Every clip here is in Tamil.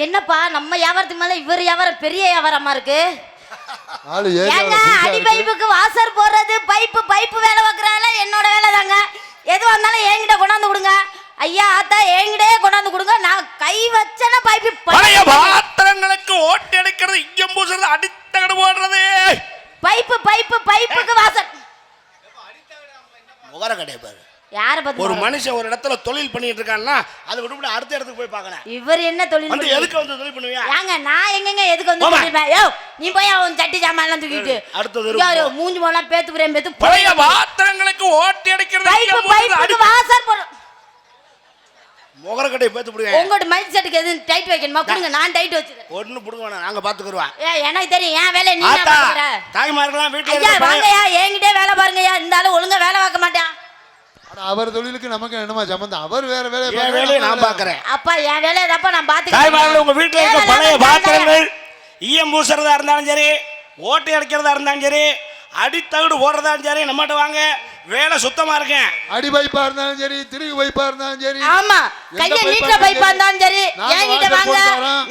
என்னப்பா நம்ம வியாபாரத்துக்கு மேல இவர் வியாபாரம் பெரிய வியாபாரமா இருக்கு. ஏங்க அடி பைப்புக்கு வாசர் போடுறது பைப்பு வேலை பார்க்கறால என்னோட வேலை தாங்க. எதுவா இருந்தாலும் என்கிட்ட கொண்டாந்து கொடுங்க ஐயா ஆத்தா, என்கிட்டே கொண்டாந்து கொடுங்க. நான் கை வச்சன பைப்பு பழைய பாத்திரங்களுக்கு ஓட்டு எடுக்கிறது, இங்கம் பூசுறது, அடித்தகடு போடுறது. பைப்புக்கு வாசர் முகர கடை பாரு. யார பத்தி? ஒரு மனுஷன் ஒரு இடத்துல தொழில் பண்ணிட்டு இருக்கான்னா அதை விட்டு அடுத்த இடத்துக்கு போய் பார்க்கணும். இவர் என்ன தொழில் வந்து எதுக்கு வந்து தொழில் பண்ணுவியா? ஏங்க நான் எங்கங்க எதுக்கு வந்து தொழில்? யோ நீ போய் அவன் சட்டி சாமான் எல்லாம் தூக்கிட்டு அடுத்தது மூஞ்சி போலாம் பேத்து புரேம் பேத்து. பழைய பாத்திரங்களுக்கு ஓட்டு எடுக்கிறது, பைப்புக்கு வாசர் போற முகர கடை பேத்து புடுங்க. உங்களோட மைண்ட் செட்டுக்கு எது டைட் வைக்கணுமா? கொடுங்க, நான் டைட் வச்சிரேன். ஒண்ணு புடுங்க வேணாம், நாங்க பாத்துக்குறோம். எனக்கு தெரியும் என் வேலை நீ என்ன பண்ற. தாய்மார்கள்லாம் வீட்ல ஐயா வாங்கயா என்கிட்டே வேலை பாருங்கயா. இந்த ஆளு ஒழுங்கா வேலை பார்க்க மாட்டான். அவர் தொழிலுக்கு நமக்கு என்னமா சம்பந்தம்? அவர் வேற வேலையை நான் பாக்குறேன். அப்பா என் வேலையை தப்பா நான் பாத்துக்கிறேன். தாய்மார்கள் உங்க வீட்டுல இருக்க பழைய பாத்திரங்கள் ஈயம் பூசுறதா இருந்தாலும் சரி, ஓட்டை அடிக்கிறதா இருந்தாலும் சரி, அடித்தகடு போடுறதா சரி, நம்மகிட்ட வாங்க, வேலை சுத்தமா இருக்கேன். அடி பைப்பா இருந்தாலும் சரி, திருகு பைப்பா இருந்தாலும் சரி, ஆமா கைய நீட்ட பைப்பா இருந்தாலும் சரி என்கிட்ட வாங்க,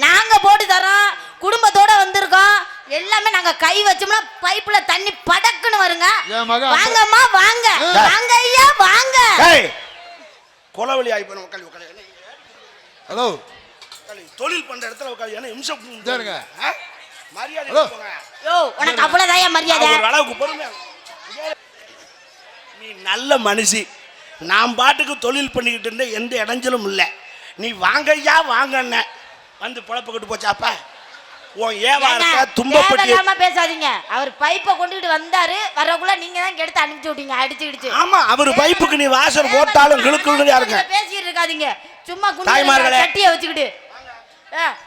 நாங்க போட்டு தரோம். குடும்பத்தோட வந்திருக்கோம். எல்லாமே நாங்க கை வச்சோம்னா பைப்புல தண்ணி படக்குன்னு வருங்க. வாங்கம்மா வாங்க, வாங்க ஐயா வாங்க. கொலவெளி ஆகி போன மக்கள் உட்காரு. ஹலோ தொழில் பண்ற இடத்துல உட்காரு. என்ன நிமிஷம் மரியாதை போங்க. யோ உனக்கு அவ்வளவுதான் மரியாதை. ஒரு அளவுக்கு பொறுமை. நீ நல்ல மனுஷி. நான் பாட்டுக்கு தொழில் பண்ணிக்கிட்டு இருந்த எந்த இடைஞ்சலும் இல்லை. நீ வாங்கய்யா வாங்கண்ண வந்து பொழப்புக்கிட்டு போச்சாப்பா. உன் ஏவாரத்தை தும்பப்பட்டு பேசாதீங்க. அவர் பைப்பை கொண்டுகிட்டு வந்தாரு, வரக்குள்ள நீங்க தான் கெடுத்து அனுப்பிச்சு விட்டீங்க அடிச்சு இடிச்சு. ஆமா அவர் பைப்புக்கு நீ வாசல் போட்டாலும் கிளுக்குள்ளா இருக்க. பேசிட்டு இருக்காதீங்க சும்மா குண்டாய் சட்டியை வச்சுக்கிட்டு.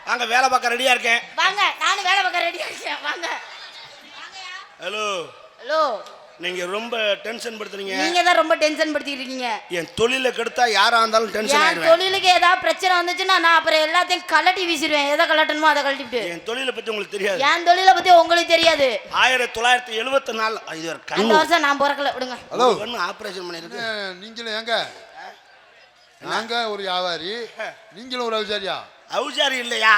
வாங்க வேலை பார்க்க ரெடியா இருக்கேன். வாங்க நானும் வேலை பார்க்க ரெடியா இருக்கேன். வாங்க. Hello hello. நீங்க ரொம்ப டென்ஷன் படுத்துறீங்க. நீங்க தான் ரொம்ப டென்ஷன் படுத்திட்டு இருக்கீங்க. என் தொழிலை கெடுத்தா யாரா இருந்தாலும் டென்ஷன் ஆயிடுவேன். தொழிலுக்கு ஏதாவது பிரச்சனை வந்துச்சுன்னா நான் அப்புறம் எல்லாத்தையும் கலட்டி வீசிடுவேன். எதை கலட்டணுமோ அதை கலட்டிட்டு. என் தொழிலை பத்தி உங்களுக்கு தெரியாது. என் தொழிலை பத்தி உங்களுக்கு தெரியாது. 1974 இது ஒரு அந்த வருஷம் நான் பிறக்கல. விடுங்க. ஹலோ ஆபரேஷன் பண்ணிருக்கு. நீங்களும் ஏங்க நாங்க ஒரு வியாபாரி, நீங்களும் ஒரு அவுசாரியா? அவுசாரி இல்லையா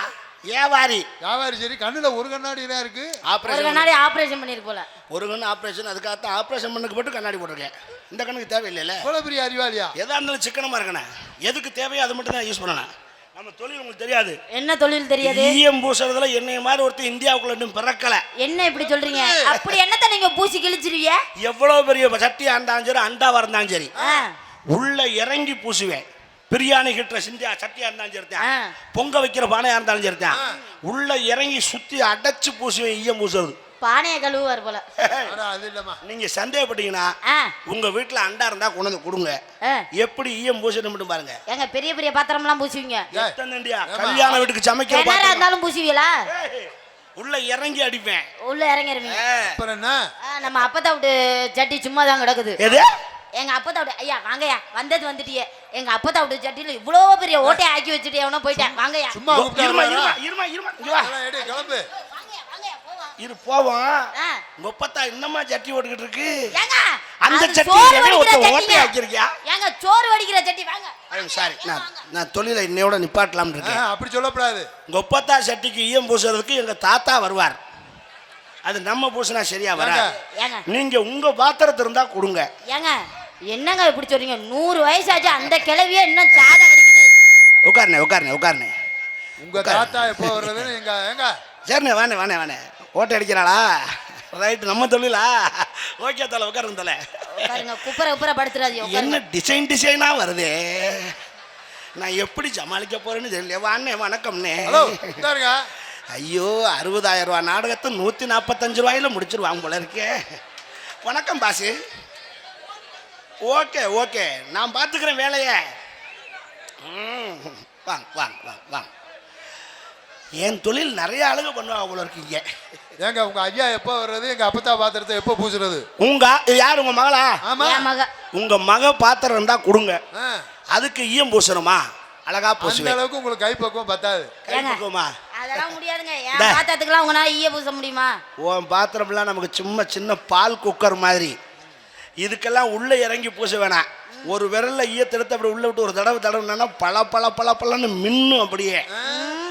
வியாபாரி. வியாபாரி சரி. கண்ணுல ஒரு கண்ணாடி தான் இருக்கு. ஒரு கண்ணாடி ஆபரேஷன் பண்ணிருக்கு போல. ஒரு கண்ணு ஆபரேஷன், அதுக்காக ஆபரேஷன் பண்ணக்கு போட்டு கண்ணாடி போட்டிருக்கேன். இந்த கண்ணுக்கு தேவையில்லைல்ல. இவ்வளவு பெரிய அறிவாளியா? எதா இருந்தாலும் சிக்கனமா இருக்கணும். எதுக்கு தேவையோ அது மட்டும் தான் யூஸ் பண்ணணும். நம்ம தொழில் உங்களுக்கு தெரியாது. என்ன தொழில் தெரியாது? ஈயம் பூசுறதுல என்னைய மாதிரி ஒருத்தர் இந்தியாவுக்குள்ள இன்னும் பிறக்கல. என்ன இப்படி சொல்றீங்க? அப்படி என்னத்த நீங்க பூசி கிழிச்சிருவீங்க? எவ்வளவு பெரிய சட்டியா இருந்தாலும் சரி, அண்டாவா இருந்தாலும் சரி, உள்ள இறங்கி பூசுவேன். பிரியாணி கிட்ட சிந்தியா சட்டியா இருந்தாலும் சரிதான், பொங்க வைக்கிற பானையா இருந்தாலும் சரிதான், உள்ள இறங்கி சுத்தி அடைச்சு பூசுவேன். ஈயம் பூசுறது பானைய கழுவுவார் போல. அது இல்லம்மா. நீங்க சந்தேகப்பட்டீங்கன்னா உங்க வீட்டுல அண்டா இருந்தா கொண்டு வந்து கொடுங்க. எப்படி ஈயம் பூசணும் மட்டும் பாருங்க. எங்க பெரிய பெரிய பாத்திரம் எல்லாம் பூசுவீங்க? கல்யாண வீட்டுக்கு சமைக்கிற பாத்திரம் இருந்தாலும் பூசுவீங்களா? உள்ள இறங்கி அடிப்பேன். உள்ள இறங்கிருவீங்க. அப்புறம் என்ன? நம்ம அப்பத்தா விட்டு சட்டி சும்மா தான் கிடக்குது. எது? எங்க அப்பத்தா விட்டு. ஐயா வாங்கயா, வந்தது வந்துட்டியே. எங்க அப்பத்தா விட்டு சட்டியில இவ்வளவு பெரிய ஓட்டையை ஆக்கி வச்சுட்டு எவனோ போயிட்டேன். வாங்கயா. சும்மா கிளம்பு. இரு போவோம். முப்பத்தா இன்னமா சட்டி ஓடிக்கிட்டு இருக்கு. அந்த சட்டி ஓட்டை ஆக்கிருக்கியா? ஏங்க சோறு வடிக்கிற சட்டி. வாங்க. ஐயம் சாரி, நான் தொழிலை இன்னையோட நிப்பாட்டலாம் இருக்கேன். அப்படி சொல்லக்கூடாது. முப்பத்தா சட்டிக்கு ஈயம் பூசுறதுக்கு எங்க தாத்தா வருவார். அது நம்ம பூசினா சரியா வராது. நீங்க உங்க பாத்திரத்தை இருந்தா கொடுங்க. ஏங்க என்னங்க இப்படி சொல்றீங்க? 100 வயசாச்சு அந்த கிழவியே இன்னும் சாதம் வடிக்குது. உட்காருனே. உங்க தாத்தா எப்போ வர்றதுன்னு எங்க ஏங்க சரிண்ணே வானே ஓட்டை அடிக்கிறாளா? ரைட்டு, நம்ம தொழிலா? ஓகே தலை உட்காருங்க தலை. குப்புற படுத்துறாதீங்க. என்ன டிசைனா வருது, நான் எப்படி சமாளிக்க போறேன்னு தெரியல. வாண்ணே வணக்கம்ண்ணே. ஐயோ 60,000 ரூபா நாடகத்தை 145 ரூபாயில முடிச்சிருவாங்க போல இருக்கே. வணக்கம் பாசு. ஓகே நான் பார்த்துக்கிறேன் வேலையை. வாங்க. என் தொழில் நிறைய ஆளுங்க பண்ணுவாங்க போல இருக்கீங்க. ஏங்க உங்க ஐயா எப்போ வர்றது? எங்க அப்பத்தா பாத்திரத்தை எப்போ பூசுறது? யார் உங்க மகளா? உங்க மக பாத்திரம் இருந்தா கொடுங்க. அதுக்கு ஈயம் பூசணுமா? அழகா பூசுவேன். அந்த அளவுக்கு உங்களுக்கு கைப்பக்குவம் பத்தாது. கைப்பக்குவமா? அதெல்லாம் முடியாதுங்க. என் பாத்திரத்துக்குலாம் உங்களால ஈய பூச முடியுமா? உன் பாத்திரம்லாம் நமக்கு சும்மா சின்ன பால் குக்கர் மாதிரி. இதுக்கெல்லாம் உள்ள இறங்கி பூச வேணாம். ஒரு விரல்ல ஈயத்தை எடுத்து அப்படி உள்ள விட்டு ஒரு தடவை தடவைனா பல பலன்னு மின்னும். அப்படியே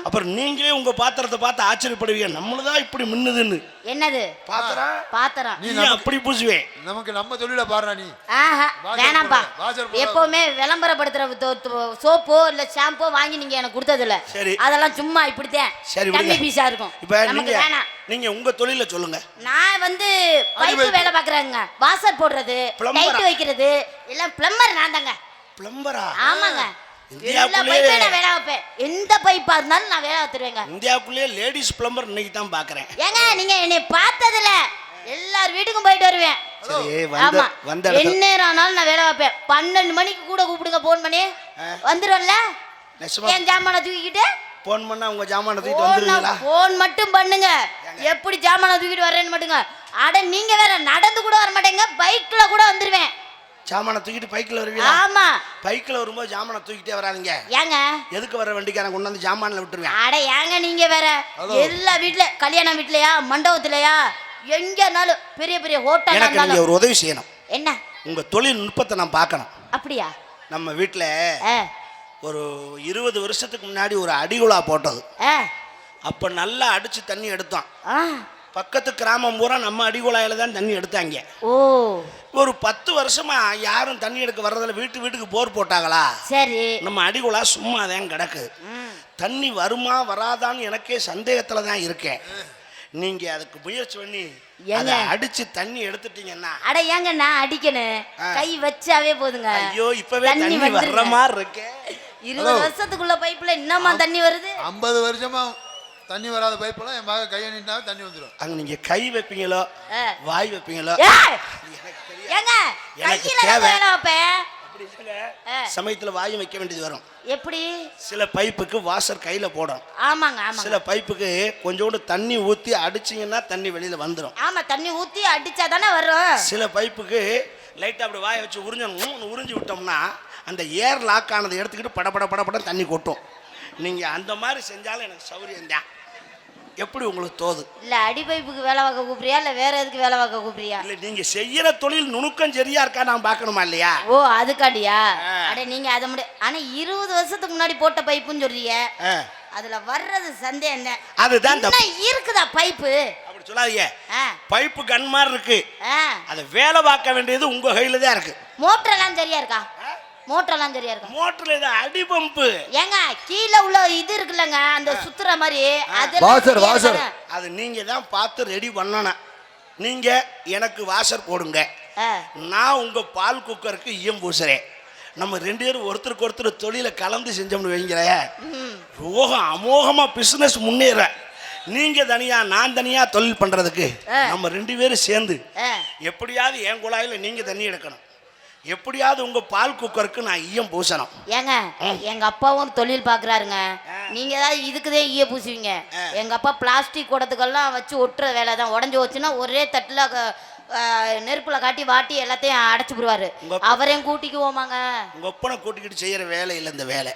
அப்புறம் நீங்களே உங்க பாத்திரத்தை பார்த்து ஆச்சரியப்படுவீங்க, நம்மளதான் இப்படி மின்னுதுன்னு. என்னது பாத்திரம்? பாத்திரம் நீ அப்படி பூசுவேன். நமக்கு நம்ம தொழில பாடுறா நீ. வேணாம்பா. வாசர் எப்பவுமே விளம்பரப்படுத்துற சோப்போ இல்ல ஷாம்போ வாங்கி நீங்க எனக்கு கொடுத்ததில்ல. சரி, அதெல்லாம் சும்மா இப்படித்தான். சரி, கம்மி பீஸா இருக்கும். இப்ப நமக்கு வேணாம். நீங்க உங்க தொழில சொல்லுங்க. நான் வந்து பைப்பு வேலை பாக்குறேங்க. வாசர் போடுறது, லைட் வைக்கிறது எல்லாம் பிளம்பர் நான் தாங்க. பிளம்பரா? ஆமாங்க. எல்லா பைப்பையும் நான் வேலை வைப்பேன். எந்த பைப்பா இருந்தாலும் நான் வேலை வைத்துருவேங்க. இந்தியாவுக்குள்ளே லேடிஸ் பிளம்பர் இன்னைக்கு தான் பாக்குறேன். ஏங்க நீங்க என்னை பார்த்ததில்ல. எல்லார் வீட்டுக்கும் போயிட்டு வருவேன். ஆமா, எந்நேரம் ஆனாலும் நான் வேலை வைப்பேன். 12 மணிக்கு கூட கூப்பிடுங்க, போன் பண்ணி வந்துடும்ல. என் ஜாமான தூக்கிக்கிட்டு போன் பண்ணா உங்க ஜாமான தூக்கிட்டு வந்துருவீங்களா? போன் மட்டும் பண்ணுங்க. எப்படி ஜாமான தூக்கிட்டு வரேன்னு மட்டுங்க. அட நீங்க வேற நடந்து கூட வர மாட்டேங்க, பைக்ல கூட வந்துருவேன். ஜாமான தூக்கிட்டு பைக்ல வருவீங்களா? ஆமா. பைக்ல வரும்போது ஜாமான தூக்கிட்டே வராதீங்க. ஏங்க எதுக்கு வர வண்டிக்காரன் கொண்டு வந்து ஜாமான்ல விட்டுருவேன். அட ஏங்க நீங்க வேற எல்லா வீட்ல, கல்யாண வீட்லயா மண்டபத்திலயா எங்கனாலும் பெரிய பெரிய ஹோட்டல் எனக்கு நீங்க ஒரு உதவி செய்யணும். என்ன? உங்க தொழில் நுட்பத்தை நான் பார்க்கணும். அப்படியா? நம்ம வீட்ல ஒரு 20 வருஷத்துக்கு முன்னாடி ஒரு அடிகுழா போட்டது. அப்ப நல்லா அடிச்சு தண்ணி எடுத்தோம். பக்கத்து கிராமம் பூரா நம்ம அடிகுழாயில தான் தண்ணி எடுத்தாங்க. ஓ. ஒரு 10 வருஷமா யாரும் தண்ணி எடுக்க வர்றதில்ல. வீட்டுக்கு போர் போட்டாங்களா? சரி. நம்ம அடிகுழா சும்மா தான் கிடக்கு. தண்ணி வருமா வராதான்னு எனக்கே சந்தேகத்துல தான் இருக்கேன். நீங்க அதுக்கு முயற்சி பண்ணி அதை அடிச்சு தண்ணி எடுத்துட்டீங்கன்னா. அட ஏங்க நான் அடிக்கணும், கை வச்சாவே போதுங்க. ஐயோ இப்பவே தண்ணி வர்ற மாதிரி இருக்கு. 20 வருஷத்துக்குள்ள பைப்ல இன்னமா தண்ணி வருது. 50 வருஷமா தண்ணி வராத பைப்ல என் மக கையை நீட்டினா தண்ணி வந்துடும். அங்க நீங்க கை வைப்பீங்களோ வாய் வைப்பீங்களோ? ஏங்க கையில வேலை வைப்பேன். சமயத்துல வாயும் வைக்க வேண்டியது வரும். எப்படி? சில பைப்புக்கு வாசர் கையில போடும். ஆமாங்க ஆமாங்க. சில பைப்புக்கு கொஞ்சோண்டு தண்ணி ஊத்தி அடிச்சீங்கன்னா தண்ணி வெளியில வந்துடும். ஆமா, தண்ணி ஊத்தி அடிச்சா தானே வரும். சில பைப்புக்கு லைட்டா அப்படி வாயை வச்சு உறிஞ்சு விட்டோம்னா அந்த ஏர் லாக் ஆனதை எடுத்துக்கிட்டு படபட தண்ணி கொட்டும். நீங்க அந்த மாதிரி செஞ்சாலும் எனக்கு சௌரியம் தான். எப்படி உங்களுக்கு தோது? இல்ல அடி பைப்புக்கு வேலை பார்க்க கூப்பிடுறியா இல்ல வேற எதுக்கு வேலை பார்க்க கூப்பிடுறியா? இல்ல நீங்க செய்யற தொழில் நுணுக்கம் சரியா இருக்கா நான் பார்க்கணுமா இல்லையா? ஓ அதுக்காடியா? அட நீங்க அதை ஆனா 20 வருஷத்துக்கு முன்னாடி போட்ட பைப்புன்னு சொல்றீங்க. அதுல வர்றது சந்தேகம் என்ன? அதுதான் இருக்குதா பைப்பு? அப்படி சொல்லாதீங்க. பைப்பு கன் மாதிரி இருக்கு. அதை வேலை பார்க்க வேண்டியது உங்க கையில தான் இருக்கு. மோட்டர் எல்லாம் சரியா இருக்கா? மோட்டர்லாம் சரியா இருக்கு. மோட்டர்ல இது அடி பம்பு. ஏங்க கீழ உள்ள இது இருக்குல்லங்க அந்த சுத்துற மாதிரி அது வாசர் அது நீங்க தான் பார்த்து ரெடி பண்ணணும். நீங்க எனக்கு வாசர் போடுங்க, நான் உங்க பால் குக்கருக்கு ஈயம் பூசுறேன். நம்ம 2 பேரும் ஒருத்தருக்கு ஒருத்தர் தொழில கலந்து செஞ்சோம்னு வைங்களேன், அமோகமா பிசினஸ் முன்னேற. நீங்க தனியா நான் தனியா தொழில் பண்றதுக்கு நம்ம 2 பேரும் சேர்ந்து எப்படியாவது என் குழாயில நீங்க தண்ணி எடுக்கணும், எப்படியாவது உங்க பால் குக்கருக்கு நான் ஈயம் பூசணும். ஏங்க எங்க அப்பாவும் தொழில் பாக்குறாருங்க. நீங்க ஏதாவது இதுக்குதே ஈய பூசுவீங்க. எங்க அப்பா பிளாஸ்டிக் குடத்துக்கெல்லாம் வச்சு ஒட்டுற வேலை தான். உடஞ்சி வச்சுன்னா ஒரே தட்டுல நெருப்புல காட்டி வாட்டி எல்லாத்தையும் அடைச்சு போடுவாரு. அவரையும் கூட்டிக்குவோமாங்க? உங்க ஒப்பனை கூட்டிக்கிட்டு செய்யற வேலை இல்லை இந்த வேலை.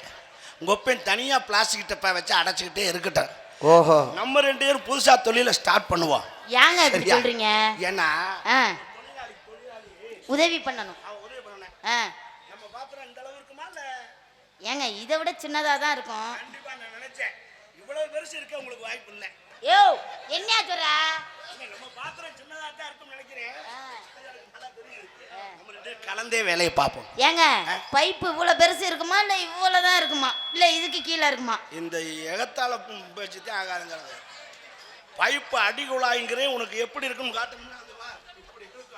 உங்க ஒப்பன் தனியா பிளாஸ்டிக் டப்பா வச்சு அடைச்சுக்கிட்டே இருக்கட்டும். ஓஹோ, நம்ம 2 பேரும் புதுசா தொழில ஸ்டார்ட் பண்ணுவோம். ஏங்க இப்படி சொல்றீங்க? ஏன்னா உதவி பண்ணணும். நம்ம பாத்திரம் இந்த அளவு இருக்குமா இல்ல? ஏங்க இதை விட சின்னதா தான் இருக்கும். கண்டிப்பா நான் நினைச்சேன் இவ்வளவு பெருசு இருக்க உங்களுக்கு வாய்ப்பு இல்ல. யோ என்ன சொல்ற? நம்ம பாத்திரம் சின்னதா தான் இருக்கும்னு நினைக்கிறேன். நம்ம 2 பேரும் கலந்தே வேலையை பார்ப்போம். ஏங்க பைப்பு இவ்வளவு பெருசு இருக்குமா இல்ல இவ்வளவு தான் இருக்குமா இல்ல இதுக்கு கீழே இருக்குமா? இந்த எகத்தால வச்சு தான் ஆகாதுங்கிறது. பைப்பு அடிகுழாய்ங்கிறே உனக்கு எப்படி இருக்குன்னு காட்டணும்னா அது வா இப்படி இருக்கும்.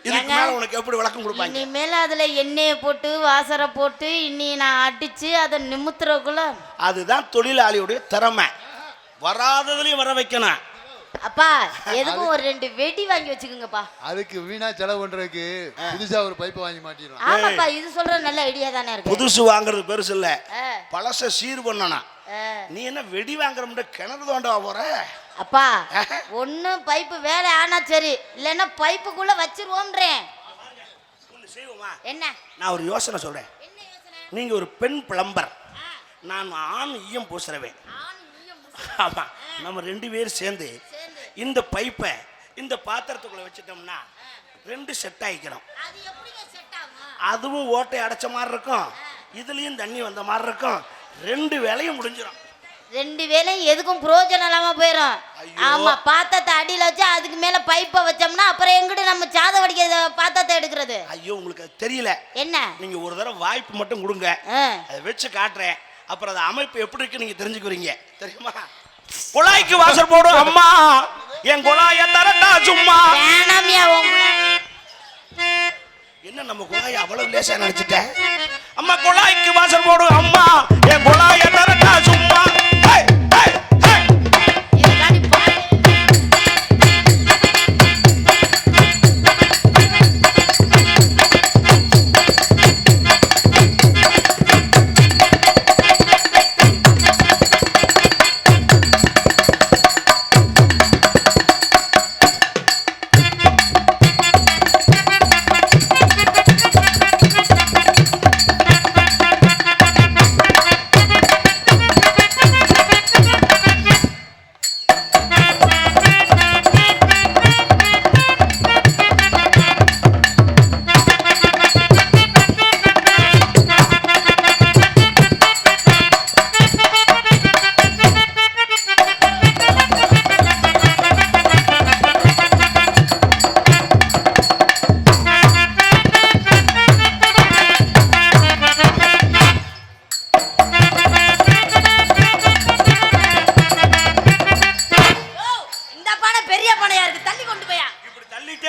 இதுக்கு மேல உனக்கு எப்படி விளக்கம் கொடுப்பாங்க? இனிமேல் அதுல எண்ணெயை போட்டு வாசரை போட்டு இன்னி நான் அடிச்சு அதை நிமித்துறக்குள்ள அதுதான் தொழிலாளியுடைய திறமை. வராததுலயும் வர வைக்கணும். அப்பா எதுக்கும் ஒரு 2 வெடி வாங்கி வச்சுக்கோங்கப்பா. அதுக்கு வீணா செலவு பண்றதுக்கு புதுசா ஒரு பைப் வாங்கி மாட்டிடலாம். ஆமாப்பா, இது சொல்ற நல்ல ஐடியா தானே இருக்கு. புதுசு வாங்குறது பெருசு இல்ல, பழச சீர் பண்ணணும். நீ என்ன வெடி வாங்குற கிணறு தோண்டவா போற? அப்பா ஒண்ணு பைப்பு வேலை ஆனா சரி, இல்லன்னா பைப்புக்குள்ள வச்சிருவோம்ன்றேன். என்ன? நான் ஒரு யோசனை சொல்றேன். நீங்க ஒரு பெண் பிளம்பர், நான் ஆண் ஈயம் பூசுறவேன். ஆமா, நம்ம 2 பேரும் சேர்ந்து இந்த பைப்பை இந்த பாத்திரத்துக்குள்ள வச்சிட்டோம்னா 2 செட் ஆயிக்கிறோம். அதுவும் ஓட்டை அடைச்ச மாதிரி இருக்கும், இதுலயும் தண்ணி வந்த மாதிரி இருக்கும். 2 வேலையும் முடிஞ்சிடும். 2 வேலையும் எதுக்கும் பிரயோஜனம் இல்லாம போயிடும். ஆமா, பாத்திரத்தை அடியில வச்சு அதுக்கு மேல பைப்பை வச்சோம்னா அப்புறம் எங்கிட்ட நம்ம சாத வடிக்க பாத்திரத்தை எடுக்கிறது? ஐயோ, உங்களுக்கு அது தெரியல. என்ன? நீங்க ஒரு தடவை வாய்ப்பு மட்டும் கொடுங்க, அதை வச்சு காட்டுறேன். அப்புறம் அது அமைப்பு எப்படி இருக்கு நீங்க தெரிஞ்சுக்குவீங்க. தெரியுமா? குழாய்க்கு வாசல் போடும் அம்மா, என் குழாய தரட்டா சும்மா. வேணாமியா என்ன நம்ம குழாய் அவ்வளவு லேசா நினைச்சிட்டேன். அம்மா குழாய்க்கு வாசல் போடும் அம்மா, என் குழாய தரட்டா சும்மா.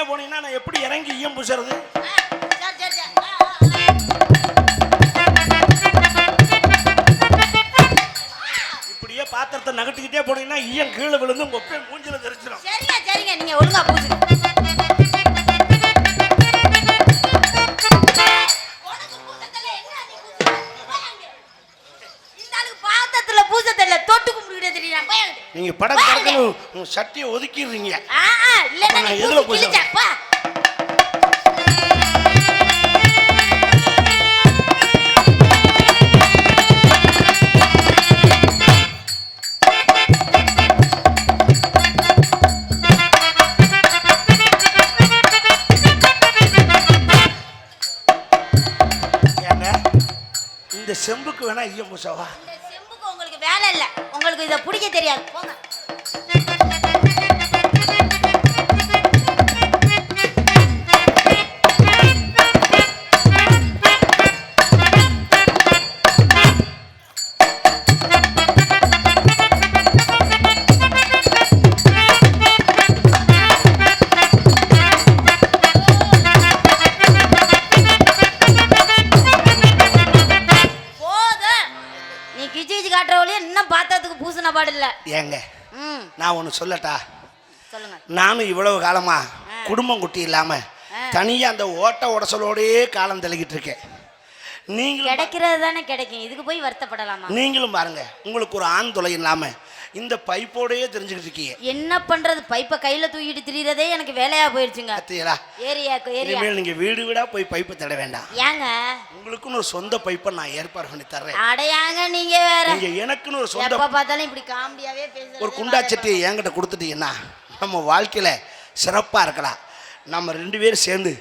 போனீங்கன்னா நான் எப்படி இறங்கி ஈயம் பூசுறது? இப்படியே பாத்திரத்தை நகட்டிக்கிட்டே போனீங்கன்னா ஈயம் கீழே விழுந்து கொப்பை மூஞ்சில தெரிச்சிடும். சரிங்க சரிங்க, நீங்க ஒழுங்கா பூசுங்க. நீங்க படம் பார்க்கணும், சட்டியை ஒதுக்கிடுறீங்க. இல்ல நான் எதுல பூசுறப்பா? இந்த செம்புக்கு வேணா ஈயம் பூசவா? இந்த செம்புக்கு உங்களுக்கு வேலை இல்ல, உங்களுக்கு இத பிடிக்க தெரியாது, போங்க. ஏங்க நான் ஒன்று சொல்லட்டா? சொல்லுங்க. நானும் இவ்வளவு காலமா குடும்பம் குட்டி இல்லாம தனியா அந்த ஓட்ட உடசலோடயே காலம் தள்ளிக்கிட்டு இருக்கேன். நீங்களும் கிடைக்கிறது தானே கிடைக்கும், இதுக்கு போய் வருத்தப்படலாமா? நீங்களும் பாருங்க, உங்களுக்கு ஒரு ஆண் துளை இல்லாம இந்த பைப்போடயே தெரிஞ்சுக்கிட்டு இருக்கீங்க. என்ன பண்றது, பைப்பை கையில தூக்கிட்டு திரியறதே எனக்கு வேலையா போயிருச்சுங்க. இனிமேல் நீங்க வீடு வீடா போய் பைப்பை தேட வேண்டாம். ஏங்க, உங்களுக்குன்னு ஒரு சொந்த பைப்பை நான் ஏற்பாடு பண்ணி தர்றேன். அடையாங்க, நீங்க வேற. நீங்க எனக்குன்னு ஒரு சொந்த, எப்ப பார்த்தாலும் இப்படி காமெடியாவே பேசுறீங்க. ஒரு குண்டா சட்டியை என்கிட்ட கொடுத்துட்டீங்கன்னா நம்ம வாழ்க்கையில சிறப்பா இருக்கலாம். நம்ம 2 பேரும் சேர்ந்து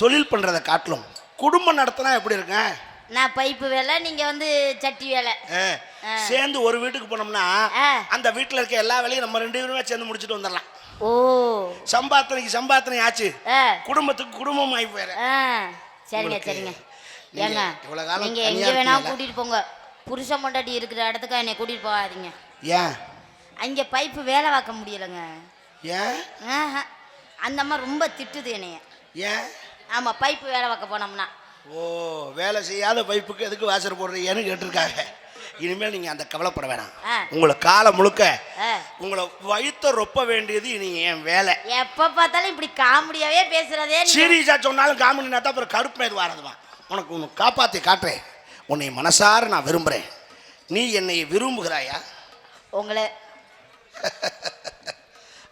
தொழில் பண்றதை காட்டிலும் குடும்பம் நடத்தினா எப்படி இருக்கேன்? நான் பைப்பு வேலை, நீங்க வந்து சட்டி வேலை. சேர்ந்து ஒரு வீட்டுக்கு போனோம்னா அந்த வீட்டுல இருக்க எல்லா வேலையும் நம்ம 2 பேருமே சேர்ந்து முடிச்சுட்டு வந்துடலாம். ஓ, சம்பாத்தனைக்கு சம்பாத்தனை ஆச்சு, குடும்பத்துக்கு குடும்பம் ஆகி போயிரு. சரிங்க சரிங்க. ஏங்க, நீங்க எங்க வேணா கூட்டிட்டு போங்க, புருஷன் பொண்டாட்டி இருக்கிற இடத்துக்கு என்னை கூட்டிட்டு போகாதீங்க. ஏன்? அங்க பைப்பு வேலை பார்க்க முடியலங்க. ஏன்? அந்த அம்மா ரொம்ப திட்டுது என்னைய. ஏன்? ஆமா, பைப்பு வேலை பார்க்க போனோம்னா. ஓ, வேலை செய்யாத பைப்புக்கு எதுக்கு வாசல் போடுறீங்கன்னு கேட்டிருக்காங்க. இனிமேல் நீங்க அந்த கவலைப்பட வேணாம். உங்களை காலம் முழுக்க உங்களை வயிற்ற ரொப்ப வேண்டியது இனி என் வேலை. எப்ப பார்த்தாலும் இப்படி காமெடியாவே பேசுறதே. சீரியஸா சொன்னாலும் காமெடினா தான் அப்புறம் கருப்பு மேது வாரதுமா. உனக்கு உன்னை காப்பாற்றி காட்டுறேன். உன்னை மனசார நான் விரும்புகிறேன். நீ என்னை விரும்புகிறாயா? உங்களை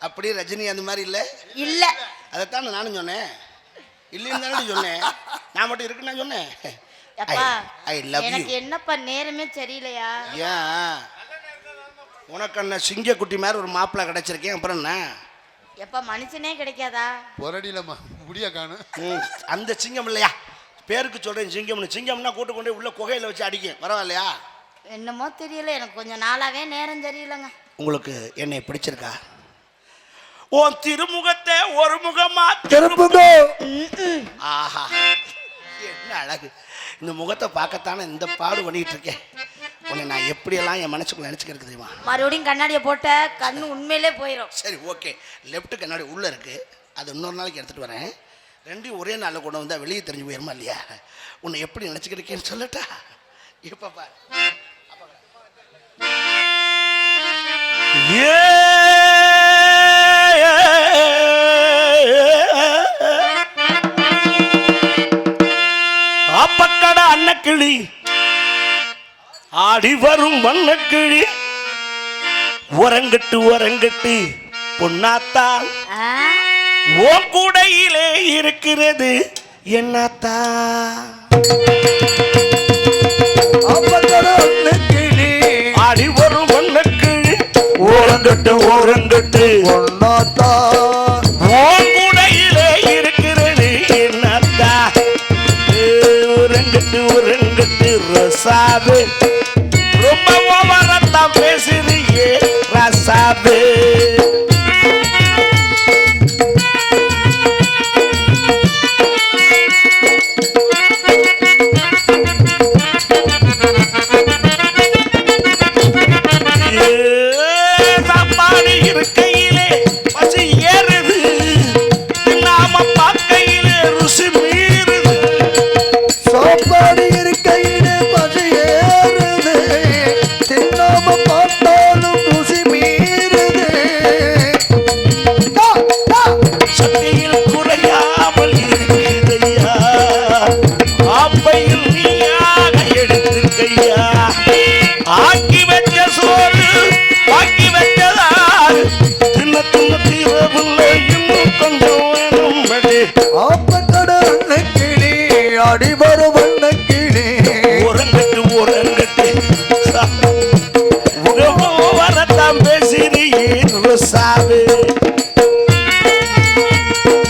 அப்படி ரஜினி அந்த மாதிரி இல்லை இல்லை, அதைத்தான் நானும் சொன்னேன். இல்லைன்னு தானே சொன்னேன், நான் மட்டும் இருக்குன்னு நான் சொன்னேன். எனக்கு என்னப்பா நேரமே சரியில்லையா? ஏன்? உனக்கு என்ன சிங்கக்குட்டி மாதிரி ஒரு மாப்பிள்ளை கிடைச்சிருக்கேன், அப்புறம் என்ன? எப்ப மனுஷனே கிடைக்காதா? அந்த சிங்கம் இல்லையா, பேருக்கு சொல்றேன் சிங்கம்னு. சிங்கம்னா கூட்டு கொண்டு உள்ள குகையில வச்சு அடிக்கும், பரவாயில்லையா? என்னமோ தெரியல, எனக்கு கொஞ்சம் நாளாவே நேரம் சரியில்லைங்க. உங்களுக்கு என்னை பிடிச்சிருக்கா? உன் திருமுகத்தை ஒரு முகமா திருப்புங்க. ஆஹா, என்ன அழகு! இந்த முகத்தை பார்க்கத்தானே இந்த பாடு பண்ணிட்டு இருக்கேன். உன்னை நான் எப்படியெல்லாம் என் மனசுக்குள்ள நினைச்சுக்கிறது தெரியுமா? மறுபடியும் கண்ணாடியை போட்ட கண்ணு உண்மையிலே போயிடும். சரி, ஓகே. லெஃப்ட் கண்ணாடி உள்ள இருக்கு, அது இன்னொரு நாளைக்கு எடுத்துட்டு வரேன். ரெண்டையும் ஒரே நாளில் கொண்டு வந்தால் வெளியே தெரிஞ்சு போயிருமா இல்லையா? உன்னை எப்படி நினச்சிக்கிருக்கேன்னு சொல்லட்டா? இப்போ பாரு. அப்பக்கட அன்னக்கிளி ஆடி வரும் வண்ணக்கிளி உறங்கட்டு உறங்கட்டு பொன்னாத்தா ஓ கூடையிலே இருக்கிறது என்னத்தா. ஆடி வரும் வண்ணக்கிளி ஓரங்கட்டு ஓரங்கட்டு பொன்னாத்தா ஓ கூடையிலே இருக்கிறது என்னத்தா. உறங்கட்டு உறங்கட்டு ரசாவே ரொம்ப ஓவரத்தான் பேசுறியே ரசாவே. சாப்பாடு இருக்கையிலே பசி ஏறுது, நாம பார்க்கையிலே ருசி மீறுது. சாப்பாடு இருக்கையிலே பசி ஏறுது, தின்னாம பார்த்தாலும் ருசி மீறுது. சக்தியில் குறையாமல் இருக்குதையா, ஆப்பையில் நீயாக எடுத்துக்கையா. ஆக்கி வச்ச சோறு பாக்கி வச்சதால் தின்ன தின்ன தீரவில்லை, இன்னும் கொஞ்சம் வேணும். ஆப்பக்கட அன்னைக்கிளி அடிபர